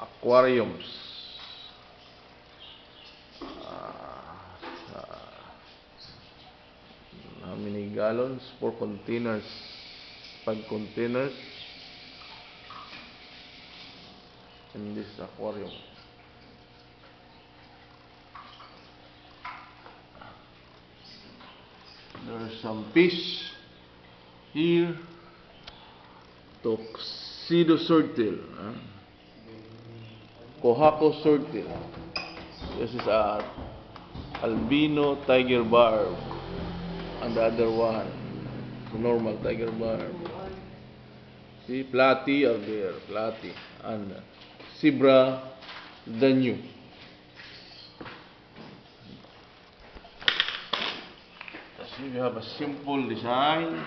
aquariums. How many gallons? 4 containers. 5 containers in this aquarium. There's some fish here. Tuxedo swordtail, Kohaku swordtail. This is a albino tiger barb, and the other one, normal tiger barb. See, platy are there, platy, and zebra danube. See, we have a simple design.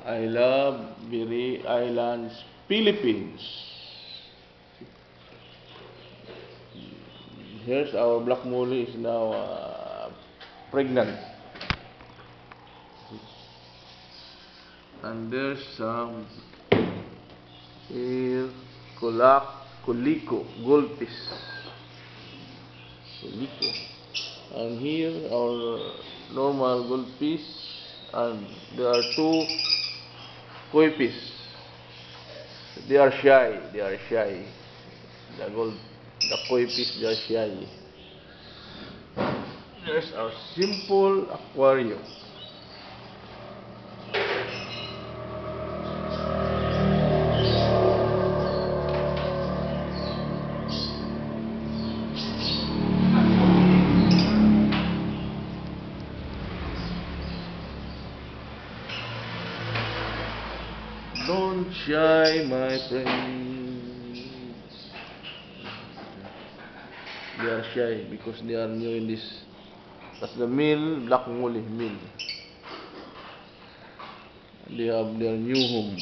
I love Biri Islands, Philippines. Here's our black molly is now pregnant. And there's some here Kuliko goldfish. Kuliko. And here our normal goldfish, and there are 2 koi fish. They are shy. The koi fish, they are shy. There's our simple aquarium. Don't shy, my friends. They are shy because they are new in this. That's the male black molly male. They have their new home.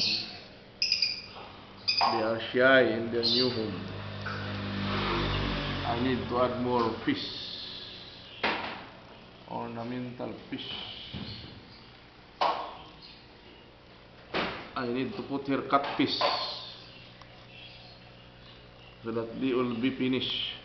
They are shy in their new home. I need to add more fish. Ornamental fish. I need to put here catfish so that they will be finished.